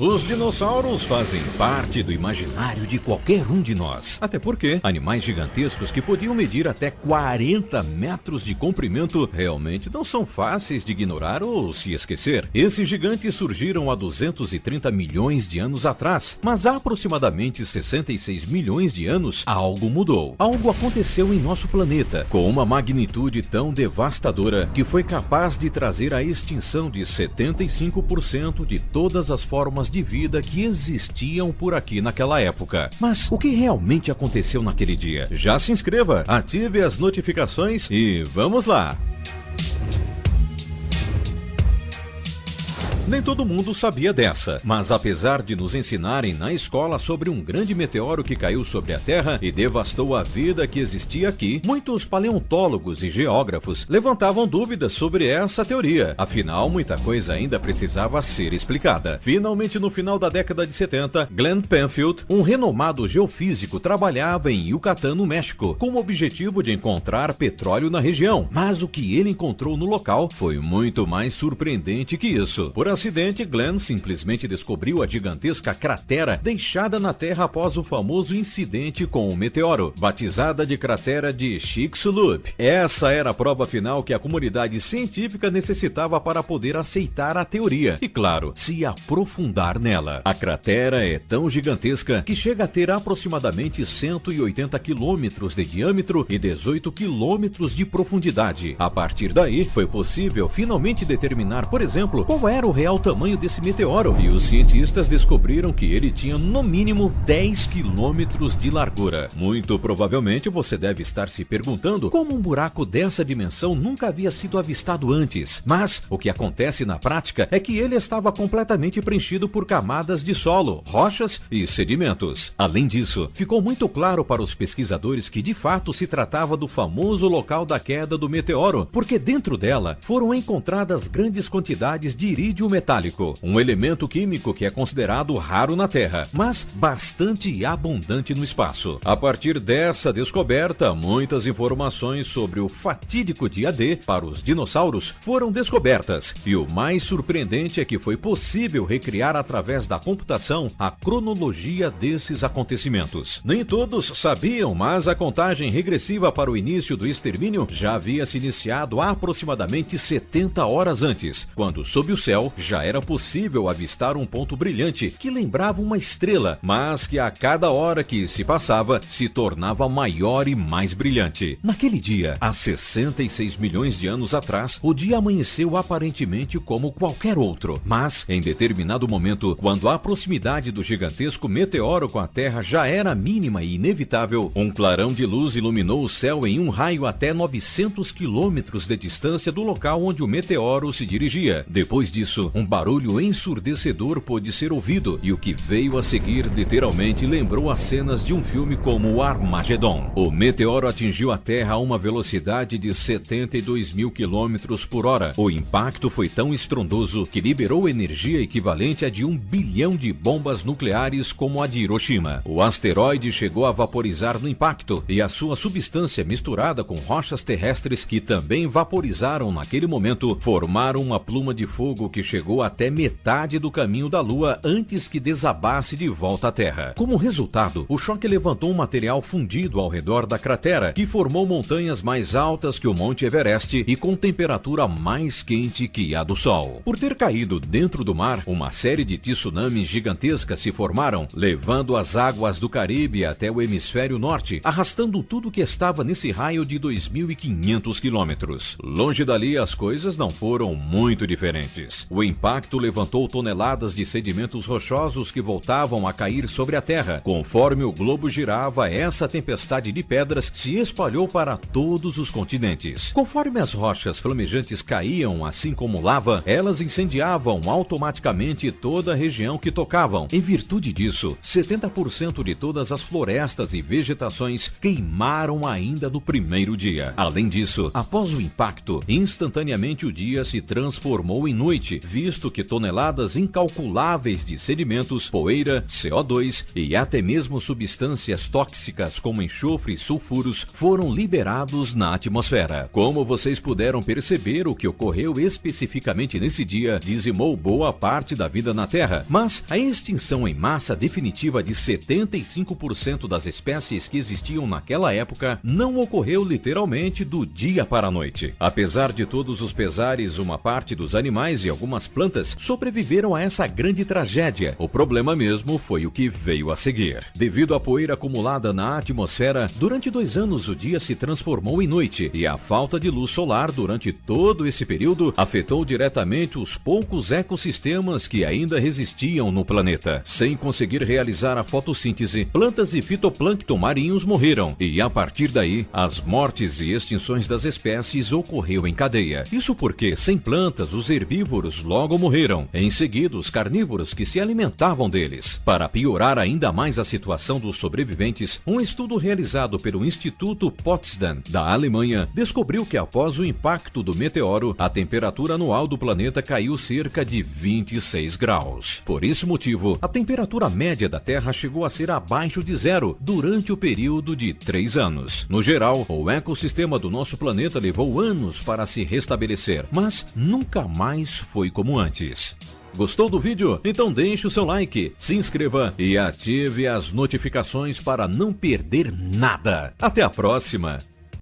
Os dinossauros fazem parte do imaginário de qualquer um de nós. Até porque animais gigantescos que podiam medir até 40 metros de comprimento realmente não são fáceis de ignorar ou se esquecer. Esses gigantes surgiram há 230 milhões de anos atrás, mas há aproximadamente 66 milhões de anos algo mudou. Algo aconteceu em nosso planeta com uma magnitude tão devastadora que foi capaz de trazer a extinção de 75% de todas as formas de vida que existiam por aqui naquela época. Mas o que realmente aconteceu naquele dia? Já se inscreva, ative as notificações e vamos lá! Nem todo mundo sabia dessa, mas apesar de nos ensinarem na escola sobre um grande meteoro que caiu sobre a Terra e devastou a vida que existia aqui, muitos paleontólogos e geógrafos levantavam dúvidas sobre essa teoria. Afinal, muita coisa ainda precisava ser explicada. Finalmente, no final da década de 70, Glenn Penfield, um renomado geofísico, trabalhava em Yucatán, no México, com o objetivo de encontrar petróleo na região. Mas o que ele encontrou no local foi muito mais surpreendente que isso. Por acidente, Glenn simplesmente descobriu a gigantesca cratera deixada na Terra após o famoso incidente com o meteoro, batizada de cratera de Chicxulub. Essa era a prova final que a comunidade científica necessitava para poder aceitar a teoria e, claro, se aprofundar nela. A cratera é tão gigantesca que chega a ter aproximadamente 180 quilômetros de diâmetro e 18 quilômetros de profundidade. A partir daí, foi possível finalmente determinar, por exemplo, qual era o real tamanho desse meteoro, e os cientistas descobriram que ele tinha no mínimo 10 quilômetros de largura. Muito provavelmente você deve estar se perguntando como um buraco dessa dimensão nunca havia sido avistado antes, mas o que acontece na prática é que ele estava completamente preenchido por camadas de solo, rochas e sedimentos. Além disso, ficou muito claro para os pesquisadores que de fato se tratava do famoso local da queda do meteoro, porque dentro dela foram encontradas grandes quantidades de irídio metálico, um elemento químico que é considerado raro na Terra, mas bastante abundante no espaço. A partir dessa descoberta, muitas informações sobre o fatídico dia D para os dinossauros foram descobertas, e o mais surpreendente é que foi possível recriar através da computação a cronologia desses acontecimentos. Nem todos sabiam, mas a contagem regressiva para o início do extermínio já havia se iniciado há aproximadamente 70 horas antes, quando sob o céu já era possível avistar um ponto brilhante que lembrava uma estrela, mas que a cada hora que se passava se tornava maior e mais brilhante. Naquele dia, há 66 milhões de anos atrás, o dia amanheceu aparentemente como qualquer outro, mas em determinado momento, quando a proximidade do gigantesco meteoro com a Terra já era mínima e inevitável, um clarão de luz iluminou o céu em um raio até 900 quilômetros de distância do local onde o meteoro se dirigia. Depois disso, um barulho ensurdecedor pôde ser ouvido, e o que veio a seguir literalmente lembrou as cenas de um filme como o Armagedon. O meteoro atingiu a Terra a uma velocidade de 72 mil quilômetros por hora. O impacto foi tão estrondoso que liberou energia equivalente a de 1 bilhão de bombas nucleares como a de Hiroshima. O asteroide chegou a vaporizar no impacto, e a sua substância misturada com rochas terrestres que também vaporizaram naquele momento formaram uma pluma de fogo que chegou até metade do caminho da Lua antes que desabasse de volta à Terra. Como resultado, o choque levantou um material fundido ao redor da cratera, que formou montanhas mais altas que o Monte Everest e com temperatura mais quente que a do Sol. Por ter caído dentro do mar, uma série de tsunamis gigantescas se formaram, levando as águas do Caribe até o hemisfério norte, arrastando tudo que estava nesse raio de 2.500 quilômetros. Longe dali, as coisas não foram muito diferentes. O impacto levantou toneladas de sedimentos rochosos que voltavam a cair sobre a Terra. Conforme o globo girava, essa tempestade de pedras se espalhou para todos os continentes. Conforme as rochas flamejantes caíam, assim como lava, elas incendiavam automaticamente toda a região que tocavam. Em virtude disso, 70% de todas as florestas e vegetações queimaram ainda no primeiro dia. Além disso, após o impacto, instantaneamente o dia se transformou em noite, visto que toneladas incalculáveis de sedimentos, poeira, CO2 e até mesmo substâncias tóxicas como enxofre e sulfuros foram liberados na atmosfera. Como vocês puderam perceber, o que ocorreu especificamente nesse dia dizimou boa parte da vida na Terra, mas a extinção em massa definitiva de 75% das espécies que existiam naquela época não ocorreu literalmente do dia para a noite. Apesar de todos os pesares, uma parte dos animais e algumas plantas sobreviveram a essa grande tragédia. O problema mesmo foi o que veio a seguir. Devido à poeira acumulada na atmosfera, durante 2 anos o dia se transformou em noite e a falta de luz solar durante todo esse período afetou diretamente os poucos ecossistemas que ainda resistiam no planeta. Sem conseguir realizar a fotossíntese, plantas e fitoplâncton marinhos morreram e a partir daí, as mortes e extinções das espécies ocorreu em cadeia. Isso porque, sem plantas, os herbívoros logo morreram. Em seguida, os carnívoros que se alimentavam deles. Para piorar ainda mais a situação dos sobreviventes, um estudo realizado pelo Instituto Potsdam, da Alemanha, descobriu que após o impacto do meteoro, a temperatura anual do planeta caiu cerca de 26 graus. Por esse motivo, a temperatura média da Terra chegou a ser abaixo de zero durante o período de 3 anos. No geral, o ecossistema do nosso planeta levou anos para se restabelecer, mas nunca mais foi como antes. Gostou do vídeo? Então deixe o seu like, se inscreva e ative as notificações para não perder nada. Até a próxima!